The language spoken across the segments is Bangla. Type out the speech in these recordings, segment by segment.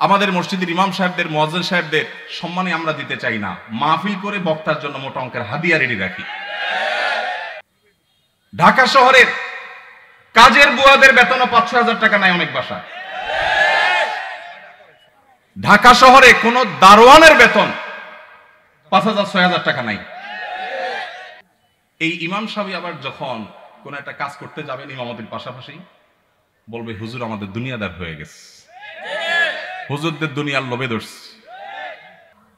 আমাদের মসজিদের ইমাম সাহেবদের, মুয়াজ্জিন সাহেবদের সম্মানই আমরা দিতে চাই না, মাহফিল করে বক্তার জন্য মোটা অঙ্কের হাদিয়া রেডি রাখি। ঢাকা শহরের কাজের বুয়াদের বেতনও ৫-৬ হাজার টাকা নাই অনেক বাসায়। ঢাকা শহরে কোন দারোয়ানের বেতন ৫,০০০-৬,০০০ টাকা নাই। এই ইমাম সাহেব আবার যখন কোন একটা কাজ করতে যাবেন ইমামতির পাশাপাশি বলবে, হুজুর আমাদের দুনিয়াদার হয়ে গেছে, হুজুরদের দুনিয়ার লোভে ধরছে।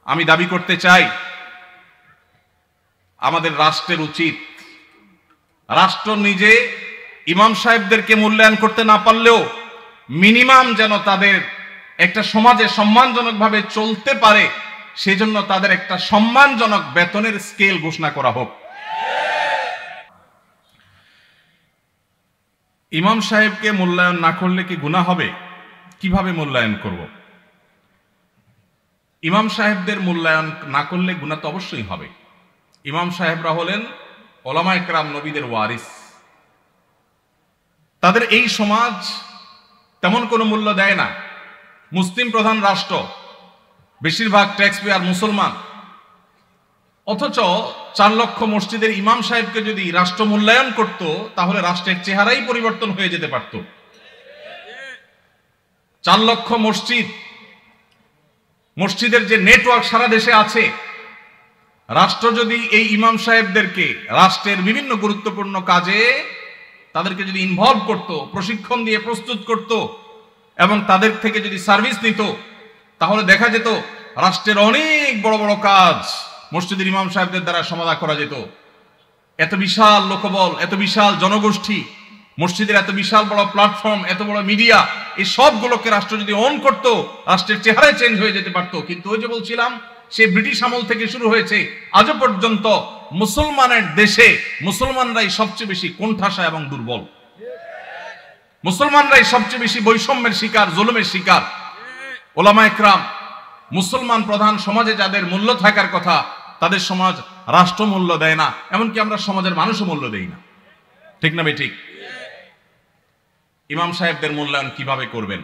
আমি দাবি করতে চাই, আমাদের রাষ্ট্রের উচিত, রাষ্ট্র নিজে ইমাম সাহেবদেরকে মূল্যায়ন করতে না পারলেও মিনিমাম যেন তাদের একটা সমাজে সম্মানজনকভাবে চলতে পারে, সেজন্য তাদের একটা সম্মানজনক বেতনের স্কেল ঘোষণা করা হোক। ইমাম সাহেবকে মূল্যায়ন না করলে কি গুনাহ হবে? কিভাবে মূল্যায়ন করব? ইমাম সাহেবদের মূল্যায়ন না করলে গুনাহ তো অবশ্যই হবে। ইমাম সাহেবরা হলেন উলামায়ে কেরাম, নবীদের ওয়ারিস। তাদের এই সমাজ তেমন কোনো মূল্য দেয় না। মুসলিম প্রধান রাষ্ট্র, বেশিরভাগ ট্যাক্স পেয়ার মুসলমান, অথচ ৪ লক্ষ মসজিদের ইমাম সাহেবকে যদি রাষ্ট্র মূল্যায়ন করত তাহলে রাষ্ট্রের চেহারাই পরিবর্তন হয়ে যেতে পারত। ৪ লক্ষ মসজিদের যে নেটওয়ার্ক সারা দেশে আছে, রাষ্ট্র যদি এই ইমাম সাহেবদেরকে রাষ্ট্রের বিভিন্ন গুরুত্বপূর্ণ কাজে তাদেরকে যদি ইনভলভ করত, প্রশিক্ষণ দিয়ে প্রস্তুত করত এবং তাদের থেকে যদি সার্ভিস নিত, তাহলে দেখা যেত রাষ্ট্রের অনেক বড় বড় কাজ মসজিদের ইমাম সাহেবদের দ্বারা সমাধা করা যেত। এত বিশাল লোকবল, এত বিশাল জনগোষ্ঠী, মসজিদের এত বিশাল বড় প্ল্যাটফর্ম, এত বড় মিডিয়া, এই সবগুলোকে রাষ্ট্র যদি অন করত, রাষ্ট্রের চেহারায় চেঞ্জ হয়ে যেতে পারত। কিন্তু ওই যে বলছিলাম, সে ব্রিটিশ আমল থেকে শুরু হয়েছে, আজও পর্যন্ত মুসলমানের দেশে মুসলমানরাই সবচেয়ে বেশি কোণঠাসা এবং দুর্বল। মুসলমানরাই সবচেয়ে বেশি বৈষম্যের শিকার, জুলুমের শিকার। উলামায়ে কেরাম, মুসলমান প্রধান সমাজে যাদের মূল্য থাকার কথা, তাদের সমাজ রাষ্ট্র মূল্য দেয় না, এমনকি আমরা সমাজের মানুষও মূল্য দেই না। ঠিক না ভাই? ঠিক। ইমাম সাহেবদের মূল্যায়ন কিভাবে করবেন?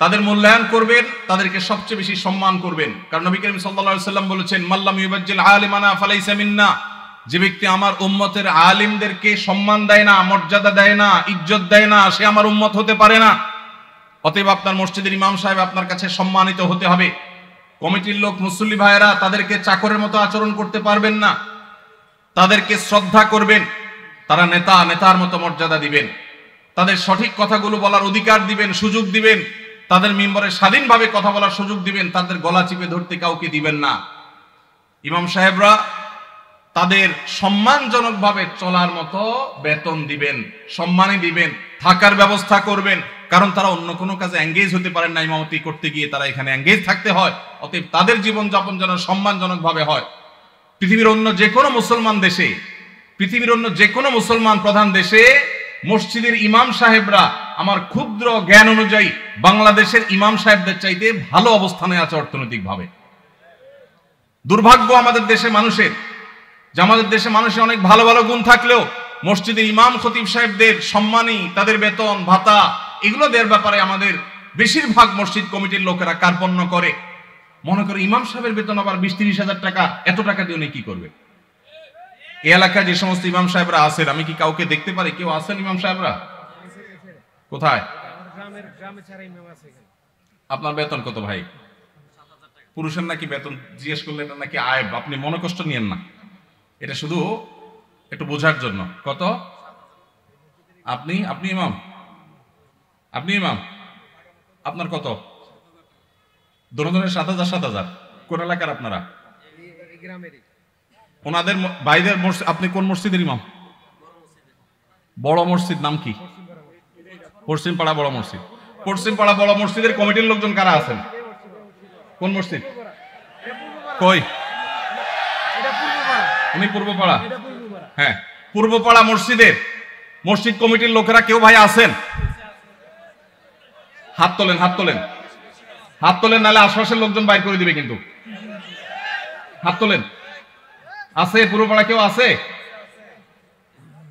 তাদের মূল্যায়ন করবেন, তাদেরকে সবচেয়ে বেশি সম্মান করবেন। কারণ নবী করিম সাল্লাল্লাহু আলাইহি ওয়াসাল্লাম বলেছেন, মাল্লাম ইউবাজ্জিল আলিমানা ফালাইসা মিন্না, যে ব্যক্তি আমার উম্মতের আলিমদেরকে সম্মান দেয় না, মর্যাদা দেয় না, ইজ্জত দেয় না, সে আমার উম্মত হতে পারে না। অতএব আপনার মসজিদের ইমাম সাহেব আপনার কাছে সম্মানিত হতে হবে। কমিটির লোক, মুসল্লি ভাইয়েরা তাদেরকে চাকরের মতো আচরণ করতে পারবেন না, তাদেরকে শ্রদ্ধা করবেন। তারা নেতা, নেতার মতো মর্যাদা দিবেন, তাদের সঠিক কথাগুলো বলার অধিকার দিবেন, সুযোগ দিবেন, তাদের মিম্বরে স্বাধীনভাবে কথা বলার সুযোগ দিবেন, তাদের গলা চিপে ধরতে কাউকে দিবেন না। ইমাম সাহেবরা তাদের সম্মানজনকভাবে চলার মতো বেতন দিবেন, সম্মানই দিবেন, থাকার ব্যবস্থা করবেন। কারণ তারা অন্য কোনো কাজে এঙ্গেজ হতে পারেন না, ইমামতি করতে গিয়ে তারা এখানে এঙ্গেজ থাকতে হয়। অতএব তাদের জীবনযাপন যেন সম্মানজনকভাবে হয়। পৃথিবীর অন্য যে কোনো মুসলমান দেশে, পৃথিবীর অন্য যে কোনো মুসলমান প্রধান দেশে মসজিদের ইমাম সাহেবরা আমার ক্ষুদ্র জ্ঞান অনুযায়ী বাংলাদেশের ইমাম সাহেবদের চাইতে ভালো অবস্থানে আছে অর্থনৈতিকভাবে। দুর্ভাগ্য আমাদের দেশে মানুষের, যে আমাদের দেশে মানুষের অনেক ভালো ভালো গুণ থাকলেও মসজিদের ইমাম খতিব সাহেবদের সম্মানী, তাদের বেতন ভাতা, এগুলো দেওয়ার ব্যাপারে আমাদের বেশিরভাগ মসজিদ কমিটির লোকেরা কার্পণ্য করে। মনে করে ইমাম সাহেবের বেতন আবার 20-30 হাজার টাকা, এত টাকা দিয়ে উনি কি করবে? এই এলাকায় যে সমস্ত ইমাম সাহেবরা আছেন, আমি কি কাউকে দেখতে পারি কেউ আছেন ইমাম সাহেবরা? কোথায়? আপনার বেতন কত ভাই? পুরুষের নাকি বেতন জিজ্ঞেস করলে এটা নাকি আয়ব, আপনি মনে কষ্ট নিয়েন না, এটা শুধু একটু বোঝার জন্য। কত? আপনি ইমাম, আপনি ইমাম, আপনার কত? দোনোজনের 7,000। কোন এলাকার আপনারা? ওনাদের ভাইদের আপনি কোন মসজিদের ইমাম? বড় মসজিদ নাম কি? পশ্চিমপাড়া বড় মসজিদ। পশ্চিমপাড়া বড় মসজিদের কমিটির লোকজন কারা আছেন? কোন মসজিদ? কই? উনি পূর্বপাড়া। হ্যাঁ, পূর্বপাড়া মসজিদের মসজিদ কমিটির লোকেরা কেউ ভাই আছেন? হাত তোলেন, হাত তোলেন, হাত তোলেন, নাহলে আশপাশের লোকজন বাইর করে দিবে কিন্তু। হাত তোলেন। আছে পূর্বপাড়া কেউ আছে?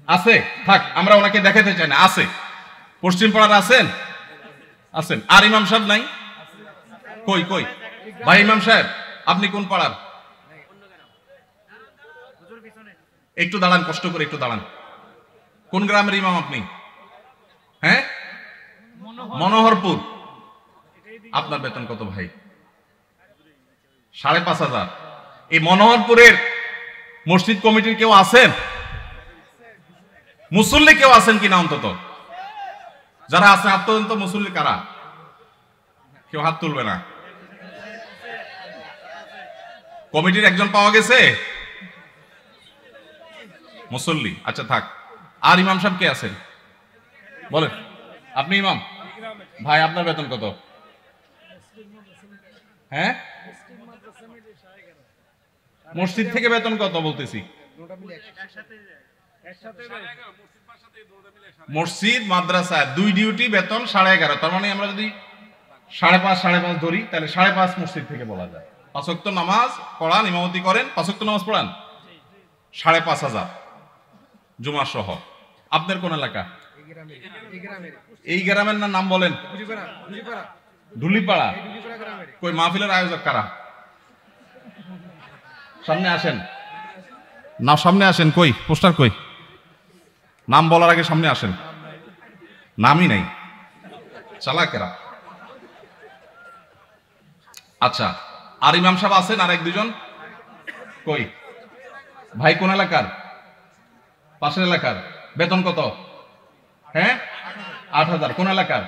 আছে? থাক, আমরা ওনাকে দেখাতে চাই না। আছে, পশ্চিম পাড়ার আছেন? আছেন। আর ইমাম সাহেব নাই? কই কই ভাই ইমাম সাহেব, আপনি কোন পাড়ার? একটু দাঁড়ান, কষ্ট করে একটু দাঁড়ান। কোন গ্রামের ইমাম আপনি? হ্যাঁ, মনোহরপুর। আপনার বেতন কত ভাই? 5,500। এই মনোহরপুরের মসজিদ কমিটির কেউ আছেন? মুসল্লি কেউ আছেন কিনা? অন্তত যারা আছেন অন্তত মুসল্লি কারা? কেউ হাত তুলবে না। কমিটির একজন পাওয়া গেছে মুসল্লি? আচ্ছা থাক। আর ইমাম সাহেব কে আছেন বলেন? আপনি ইমাম ভাই, আপনার বেতন কত? হ্যাঁ, মসজিদ থেকে বেতন কত বলতেছি? মসজিদ মাদ্রাসা দুই ডিউটি বেতন 11.5। তার মানে আমরা যদি 5.5 ধরি তাহলে 5.5 মসজিদ থেকে বলা যায়। 5 ওয়াক্ত নামাজ পড়ান, ইমামতি করেন, 5 ওয়াক্ত নামাজ পড়ান, 5,500 জুমা সহ। আপনার কোন এলাকা? এই গ্রামের নাম বলেন? ঢুলিপাড়া। কই মাহফিলের আয়োজক কারা? সামনে আসেন না, সামনে আসেন। কই পোস্টার কই? নাম বলার আগে সামনে আসেন। নামই নাই, চালাকেরা। আচ্ছা, আর ইমাম সাহেব আছেন আর এক দুজন? কই ভাই, কোন এলাকার? পাশের এলাকার। বেতন কত? হ্যাঁ, 8,000। কোন এলাকার?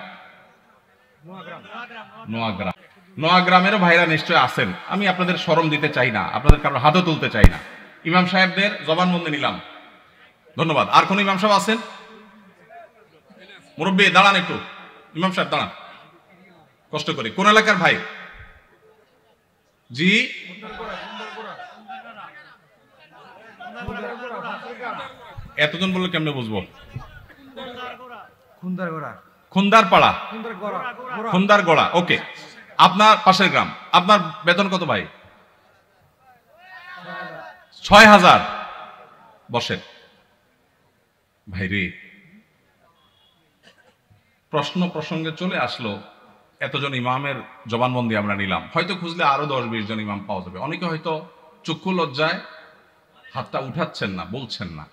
নোয়াগ্রাম। নোয়াগ্রামেরও ভাইরা নিশ্চয় আছেন। আমি আপনাদের শরম দিতে চাই না, আপনাদের কারো হাতও তুলতে চাই না। ইমাম সাহেবদের জবানবন্দি নিলাম, ধন্যবাদ। আর কোন ইমাম সাহেব আছেন? মুরব্বী দাঁড়ান একটু। ইমাম সাহেব দাঁড়ান, কষ্ট করে। কোন এলাকার ভাই? জি, এতজন বললে কেমনে বুঝবো? খুন্দারপাড়া, খুন্দারগড়া। ওকে, আপনার পাশের গ্রাম। আপনার বেতন কত ভাই? 6,000। বসেন ভাই রে। প্রশ্ন প্রসঙ্গে চলে আসলো, এতজন ইমামের জবানবন্দি আমরা নিলাম। হয়তো খুঁজলে আরো 10-20 জন ইমাম পাওয়া যাবে। অনেকে হয়তো চক্ষু লজ্জায় হাতটা উঠাচ্ছেন না, বলছেন না।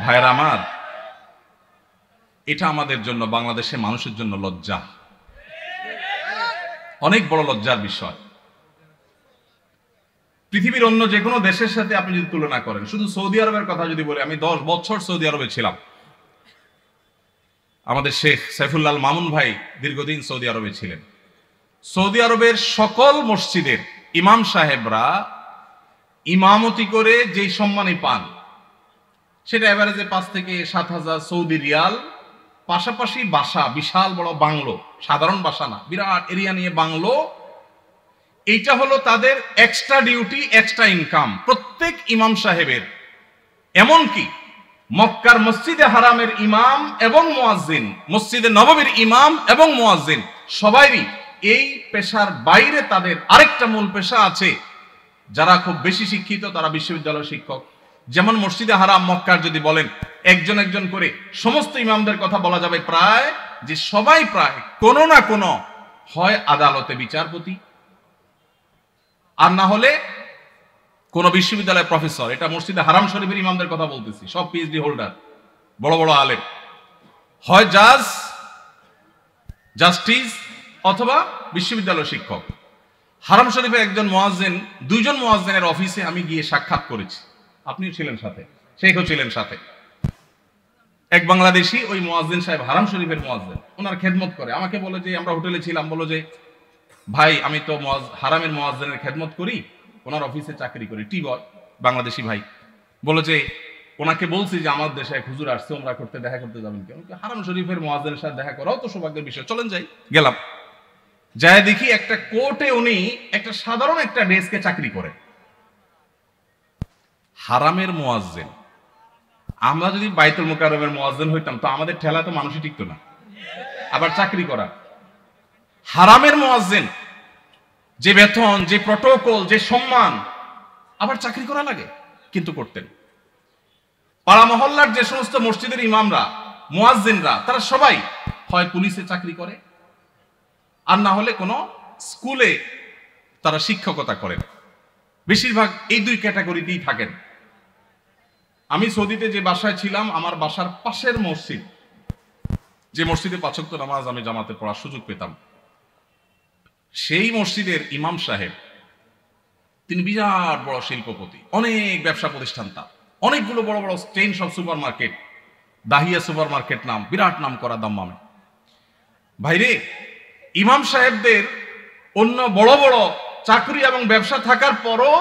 ভাইরা আমার, এটা আমাদের জন্য, বাংলাদেশের মানুষের জন্য লজ্জা, অনেক বড় লজ্জার বিষয়। পৃথিবীর অন্য যে কোনো দেশের সাথে আপনি যদি তুলনা করেন, শুধু সৌদি আরবের কথা যদি বলি, আমি 10 বছর সৌদি আরবে ছিলাম। আমাদের শেখ সাইফুল্লাহ মামুন ভাই দীর্ঘদিন সৌদি আরবে ছিলেন। সৌদি আরবের সকল মসজিদের ইমাম সাহেবরা ইমামতি করে যেই সম্মানই পান, সেটা এভারেজে 5 থেকে 7,000 সৌদি রিয়াল। পাশাপাশি বাসা, বিশাল বড় বাংলো, সাধারণ বাসা না, বিরাট এরিয়া নিয়ে বাংলো। এইটা হলো তাদের এক্সট্রা ডিউটি, এক্সট্রা ইনকাম প্রত্যেক ইমাম সাহেবের। এমনকি মক্কার মসজিদে হারামের ইমাম এবং মুয়াজ্জিন, মসজিদে নববীর ইমাম এবং মুয়াজ্জিন, সবাইরই এই পেশার বাইরে তাদের আরেকটা মূল পেশা আছে। যারা খুব বেশি শিক্ষিত তারা বিশ্ববিদ্যালয়ের শিক্ষক। যেমন মসজিদে হারাম মক্কার যদি বলেন একজন একজন করে সমস্ত ইমামদের কথা বলা যাবে প্রায়, যে সবাই প্রায় কোনো না কোনো হয় আদালতে বিচারপতি, আর না হলে কোন বিশ্ববিদ্যালয়ের প্রফেসর। এটা মসজিদে হারাম শরীফের ইমামদের কথা বলতেছি, সব পিএইচডি হোল্ডার, বড় বড় আলেম। হয় জাজ, জাস্টিস অথবা বিশ্ববিদ্যালয় শিক্ষক। হারাম শরীফের একজন মুয়াজ্জিন, 2 জন মুয়াজ্জিনের অফিসে আমি গিয়ে সাক্ষাৎ করেছি। আপনিও ছিলেন সাথে, শেখও ছিলেন সাথে। এক বাংলাদেশি ওই মুয়াজ্জিন সাহেব, হারাম শরীফের মুয়াজ্জিন, ওনার খেদমত করে। আমাকে বলে যে, আমরা হোটেলে ছিলাম, বলো যে ভাই আমি তো হারামের মুয়াজ্জিনের খেদমত করি, ওনার অফিসে চাকরি করি, টি বয়, বাংলাদেশি ভাই। বলো যে ওনাকে বলছি যে আমার দেশে এক হুজুর আসছে, ওমরা করতে, দেখা করতে যাবেন কেন? হারাম শরীফের মুয়াজ্জিনের সাথে দেখা করাও তো সৌভাগ্যের বিষয়, চলেন যাই। গেলাম, যায় দেখি একটা কোর্টে উনি একটা সাধারণ একটা ডেস্কে চাকরি করে। হারামের মুয়াজ্জিন। আমরা যদি বাইতুল মুকাররমের মুয়াজ্জিন হইতাম তো আমাদের ঠেলা তো মানুষই টিকতো না, আবার চাকরি করা। হারামের মুয়াজ্জিন, যে বেতন, যে প্রটোকল, যে সম্মান, আবার চাকরি করা লাগে, কিন্তু করতেন। পাড়া মহল্লার যে সমস্ত মসজিদের ইমামরা, মুয়াজ্জিনরা, তারা সবাই হয় পুলিশে চাকরি করে, আর না হলে কোনো স্কুলে তারা শিক্ষকতা করেন। বেশিরভাগ এই দুই ক্যাটাগরিতেই থাকেন। আমি সৌদিতে যে বাসায় ছিলাম, আমার বাসার পাশের মসজিদ, যে মসজিদে ৫ ওয়াক্ত নামাজ আমি জামাতে পড়ার সুযোগ পেতাম, সেই মসজিদের ইমাম সাহেব, তিনি বিরাট বড় শিল্পপতি, অনেক ব্যবসা প্রতিষ্ঠান, তার অনেকগুলো বড় বড় চেইন সব super market, Dahiya super market নাম, বিরাট নাম করা দাম্মামে। ভাইরে, ইমাম সাহেবদের অন্য বড় বড় চাকরি এবং ব্যবসা থাকার পরও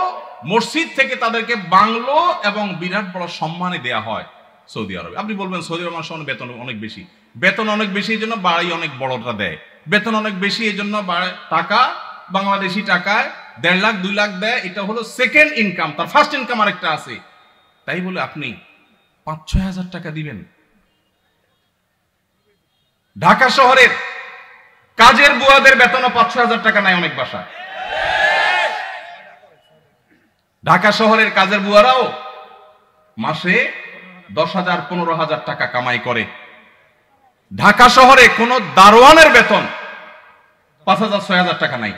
মসজিদ থেকে তাদেরকে বাংলো এবং বিরাট বড় সম্মানে দেয়া হয় সৌদি আরবে। আপনি বলবেন সৌদি আরব মানুষের বেতন অনেক বেশি, বেতন অনেক বেশি এই জন্য বাড়ি অনেক বড়টা দেয়, বেতন অনেক বেশি এই জন্য টাকা বাংলাদেশি টাকায় ১.৫ লাখ ২ লাখ দেয়, এটা হলো সেকেন্ড ইনকাম, তার ফার্স্ট ইনকাম আরেকটা আছে। তাই বলে আপনি ৫-৬ হাজার টাকা দিবেন? ঢাকা শহরের কাজের বুয়াদের বেতনও ৫-৬ হাজার টাকা নাই অনেক বাসা। ঢাকা শহরের কাজের বুয়ারাও মাসে ১০,০০০ ১৫,০০০ টাকা কামাই করে। ঢাকা শহরে কোন দারোয়ানের বেতন ৫,০০০-৬,০০০ টাকা নাই,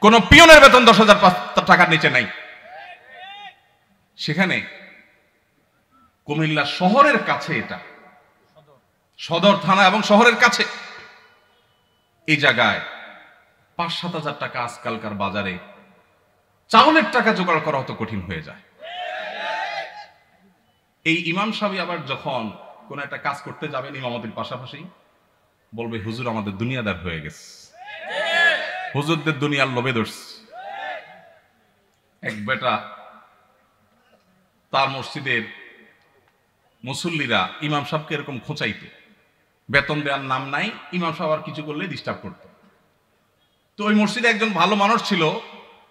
কোন পিয়নের বেতন ১০,০০০ টাকার নিচে নাই। সেখানে কুমিল্লা শহরের কাছে, এটা সদর থানা এবং শহরের কাছে, এই জায়গায় ৫-৭ হাজার টাকা আজকালকার বাজারে চাউলের টাকা জোগাড় করা অত কঠিন হয়ে যায়। এই ইমাম সাহেব আবার যখন কোন একটা কাজ করতে যাবেন ইমামতির পাশাপাশি বলবে, হুজুর আমাদের দুনিয়াদার হয়ে গেছে, হুজুরদের দুনিয়ার লোভে ধরছে। এক বেটা, তার মসজিদের মুসল্লিরা ইমাম সাহেবকে এরকম খোঁচাইতো, বেতন দেওয়ার নাম নাই, ইমাম সাহেব আর কিছু করলে ডিস্টার্ব করত। তো ওই মসজিদে একজন ভালো মানুষ ছিল,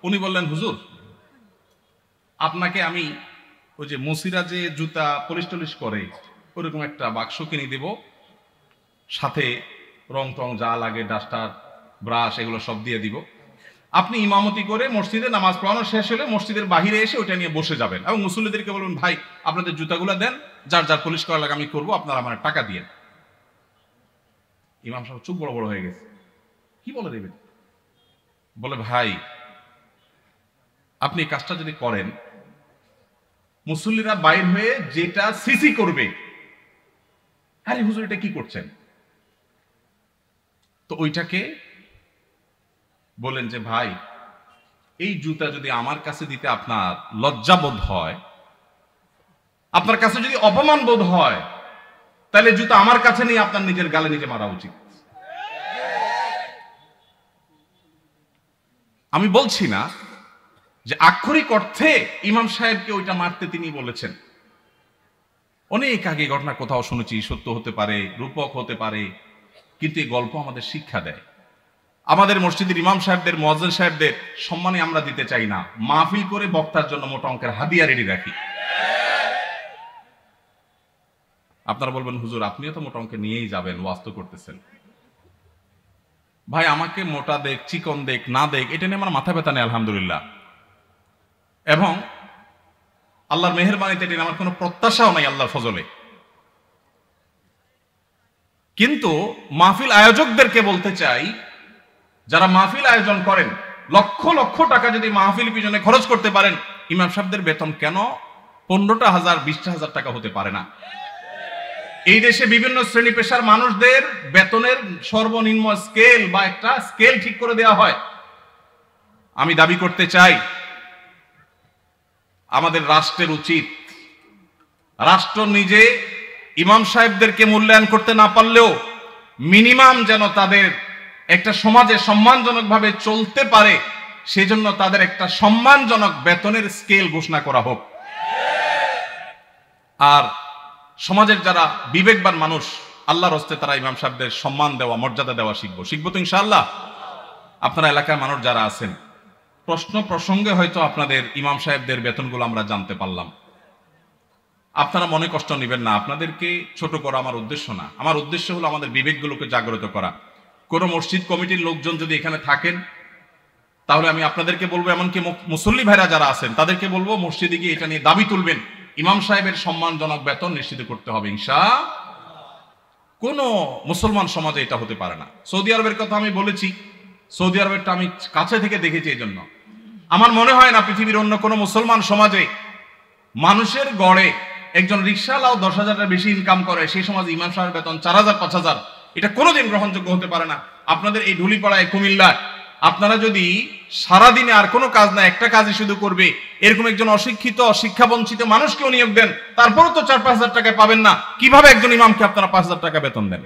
উনি বললেন, হুজুর আপনাকে আমি ওই যে মুসিরা যে জুতা পলিশ টলিশ করে ওরকম একটা বাক্স কিনে দেব, সাথে রং টং যা লাগে, ডাস্টার, ব্রাশ, এগুলো সব দিয়ে দিব। আপনি ইমামতি করে মসজিদে নামাজ পড়ানো শেষ হলে মসজিদের বাহিরে এসে ওইটা নিয়ে বসে যাবেন এবং মুসল্লিদেরকে বলবেন, ভাই আপনাদের জুতাগুলো দেন, যার যার পলিশ করা লাগে আমি করবো, আপনারা আমার টাকা দিয়ে। ইমাম সাহেব চুপ বড় বড় হয়ে গেছে, কি বলে দেবেন? বলে, ভাই আপনি কাজটা যদি করেন, মুসল্লিরা বাইর হয়ে যেটা সিসি করবে, আরে হুজুর এটা কি করছেন, তো ওইটাকে বলেন যে, ভাই এই জুতা যদি আমার কাছে দিতে আপনার লজ্জাবোধ হয়, আপনার কাছে যদি অপমান বোধ হয়, তাহলে জুতা আমার কাছে নিয়ে আপনার নিজের গালে নিজে মারা উচিত। আমি বলছি না যে আক্ষরিক অর্থে ইমাম সাহেবকে ওইটা মারতে তিনি বলেছেন। অনেক আগে ঘটনা কোথাও শুনেছি, সত্য হতে পারে, রূপক হতে পারে, কিন্তু এই গল্প আমাদের শিক্ষা দেয়। আমাদের মসজিদের ইমাম সাহেবদের, মুয়াজ্জিন সাহেবদের সম্মানে আমরা দিতে চাই না, মাহফিল করে বক্তার জন্য মোটা অঙ্কের হাদিয়া রেডি রাখি। আপনারা বলবেন, হুজুর আপনিও তো মোটা অঙ্কে নিয়েই যাবেন, ওয়াজ তো করতেছেন। ভাই আমাকে মোটা দেখ, চিকন দেখ, না দেখ, এটা নিয়ে আমার মাথা ব্যথা নেই, আলহামদুলিল্লাহ। এবং আল্লাহর মেহেরবানিতে এটা আমার কোনো প্রত্যাশাও নাই আল্লাহর ফজলে। কিন্তু মাহফিল আয়োজকদেরকে বলতে চাই, যারা মাহফিল আয়োজন করেন, লক্ষ লক্ষ টাকা যদি মাহফিল পিছনে খরচ করতে পারেন, ইমাম সাহেবদের বেতন কেন 15,000 20,000 টাকা হতে পারে না? এই দেশে বিভিন্ন শ্রেণী পেশার মানুষদের বেতনের সর্বনিম্ন স্কেল বা একটা স্কেল ঠিক করে দেওয়া হয়। আমি দাবি করতে চাই, আমাদের রাষ্ট্রের উচিত, রাষ্ট্র নিজে ইমাম সাহেবদেরকে মূল্যায়ন করতে না পারলেও মিনিমাম যেন তাদের একটা সমাজে সম্মানজনকভাবে চলতে পারে, সেজন্য তাদের একটা সম্মানজনক বেতনের স্কেল ঘোষণা করা হোক। আর সমাজের যারা বিবেকবান মানুষ, আল্লাহর হস্তে তারা ইমাম সাহেবদের সম্মান দেওয়া, মর্যাদা দেওয়া শিখবো তো ইনশাআল্লাহ। আপনারা এলাকার মানুষ যারা আছেন, প্রশ্ন প্রসঙ্গে হয়তো আপনাদের ইমাম সাহেবদের বেতনগুলো আমরা জানতে পারলাম, আপনারা মনে কষ্ট নেবেন না, আপনাদেরকে ছোট করা আমার উদ্দেশ্য না। আমার উদ্দেশ্য হলো আমাদের বিবেকগুলোকে জাগ্রত করা। কোন মসজিদ কমিটির লোকজন যদি এখানে থাকেন, তাহলে আমি আপনাদেরকে বলবো, এমনকি মুসল্লি ভাইরা যারা আছেন তাদেরকে বলবো, মসজিদে গিয়ে এটা নিয়ে দাবি তুলবেন, ইমাম সাহেবের সম্মানজনক বেতন নিশ্চিত করতে হবে ইনশাআল্লাহ। কোনো মুসলমান সমাজে এটা হতে পারে না। সৌদি আরবের কথা আমি বলেছি, সৌদি আরবেরটা আমি কাছে থেকে দেখেছি। এই জন্য আমার মনে হয় না পৃথিবীর অন্য কোনো মুসলমান সমাজে মানুষের গড়ে একজন রিকশাওয়ালাও 10,000-এর বেশি ইনকাম করে, সেই সমাজে ইমাম সাহেবের বেতন 4,000 5,000, এটা কোনোদিন গ্রহণযোগ্য হতে পারে না। আপনাদের এই ঢুলিপাড়ায় কুমিল্লায় আপনারা যদি সারাদিনে আর কোনো কাজ না, একটা কাজই শুধু করবে, এরকম একজন অশিক্ষিত শিক্ষা বঞ্চিত মানুষকেও নিয়োগ দেন, তারপরও তো 4-5 হাজার টাকায় পাবেন না। কিভাবে একজন ইমামকে আপনারা 5,000 টাকা বেতন দেন?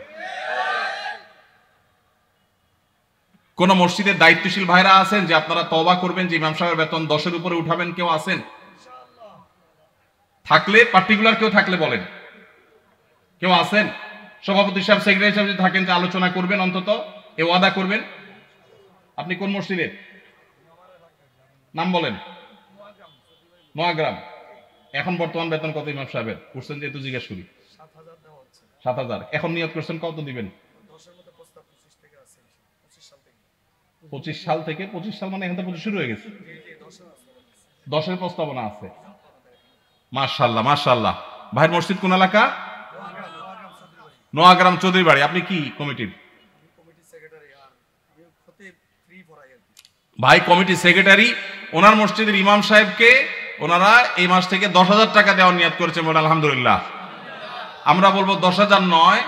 কোন মসজিদের দায়িত্বশীল ভাইরা আছেন যে আপনারা তওবা করবেন যে ইমাম সাহেবের বেতন 10-এর উপরে উঠাবেন? কেউ আছেন? থাকলে পার্টিকুলার কেউ থাকলে বলেন। কেউ আছেন? সভাপতি সাহেব, সেক্রেটারি সাহেব যদি থাকেন যে আলোচনা করবেন, অন্তত এ ওয়াদা করবেন। আপনি কোন মসজিদের নাম বলেন? নোয়াগ্রাম। এখন বর্তমান বেতন কত ইমাম সাহেবের? করছেন যেহেতু জিজ্ঞেস করি। 7,000। এখন নিয়ত করছেন কত দিবেন? 25 সাল থেকে। 25 সাল মানে এখন তো 25 শুরু হয়ে গেছে। 10-এর প্রস্তাবনা আছে। মাশাআল্লাহ মাশাআল্লাহ। ভাইয়ের মসজিদ কোন এলাকা? নোয়াগ্রাম চৌধুরী বাড়ি। আপনি কি কমিটির? ভাই কমিটি সেক্রেটারি। ওনার মসজিদের ইমাম সাহেবকে ওনারা এই মাস থেকে 10,000 টাকা দেওয়ার নিয়ত করেছে। বলে আলহামদুলিল্লাহ। আমরা বলবো 10,000 নয়,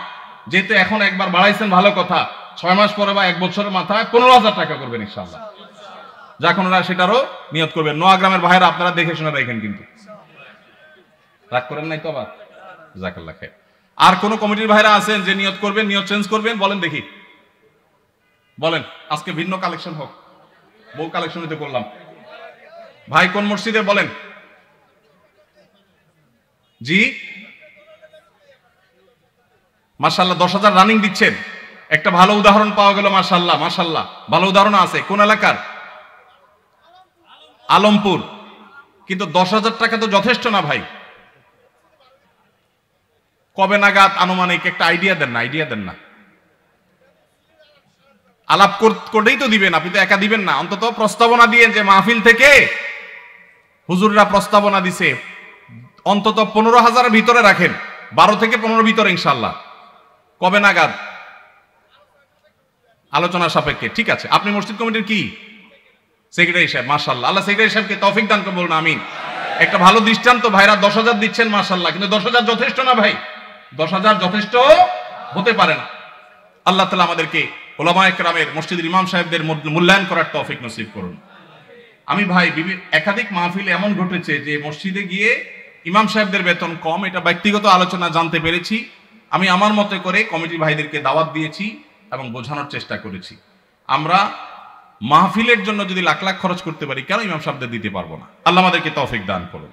যেহেতু এখন একবার বাড়াইছেন ভালো কথা, 6 মাস পরে বা 1 বছরের মাথায় 15,000 টাকা করবেন ইনশাআল্লাহ। যখন ওরা সেটারও নিয়ত করবেন। নোয়াগ্রামের ভাইরা আপনারা দেখে শুনে রাখেন, কিন্তু রাগ করেন নাই তো আবার? জাযাকাল্লাহ খাইর। আর কোন কমিটির ভাইরা আছেন যে নিয়ত করবেন, নিয়ত চেঞ্জ করবেন? বলেন দেখি, বলেন। আজকে ভিন্ন কালেকশন হোক, বউ কালেকশন হতে করলাম। ভাই কোন মসজিদে বলেন? জি মাশাআল্লাহ। 10,000 রানিং দিচ্ছেন, একটা ভালো উদাহরণ পাওয়া গেল। মাশাআল্লাহ মাশাআল্লাহ, ভালো উদাহরণ আছে। কোন এলাকার? আলমপুর। কিন্তু 10,000 টাকা তো যথেষ্ট না ভাই। কবে নাগাদ আনুমানিক একটা আইডিয়া দেন না? আইডিয়া দেন না, আলাপ করতেই তো দিবেন। আপনি তো একা দিবেন না, অন্তত প্রস্তাবনা দিয়ে যে মাহফিল থেকে হুজুররা প্রস্তাবনা দিছে, অন্তত 15,000-এর ভিতরে রাখেন, 12 থেকে 15 ভিতরে ইনশাআল্লাহ। কবে নাগাদ? আলোচনা সাপেক্ষে। ঠিক আছে। আপনি মসজিদ কমিটির কি? সেক্রেটারি সাহেব। মাশাআল্লাহ, আল্লাহ সেক্রেটারি সাহেবকে তৌফিক দান করুন, বলুন আমিন। একটা ভালো দৃষ্টান্ত। ভাইরা 10,000 দিচ্ছেন, মাশাআল্লাহ, কিন্তু 10,000 যথেষ্ট না ভাই। 10,000 যথেষ্ট হতে পারে না। আল্লাহ তাআলা আমাদেরকে উলামায়ে কেরামের, মসজিদের ইমাম সাহেবদের মূল্যায়ন করার তৌফিক নসিব করুন। আমি ভাই একাধিক মাহফিলে এমন ঘটেছে যে মসজিদে গিয়ে ইমাম সাহেবদের বেতন কম, এটা ব্যক্তিগত আলোচনা জানতে পেরেছি। আমি আমার মতে করে কমিটি ভাইদেরকে দাওয়াত দিয়েছি এবং বোঝানোর চেষ্টা করেছি। আমরা মাহফিলের জন্য যদি লাখ লাখ খরচ করতে পারি, কেন ইমাম সাহেবদের দিতে পারবো না? আল্লাহ আমাদেরকে তৌফিক দান করুন।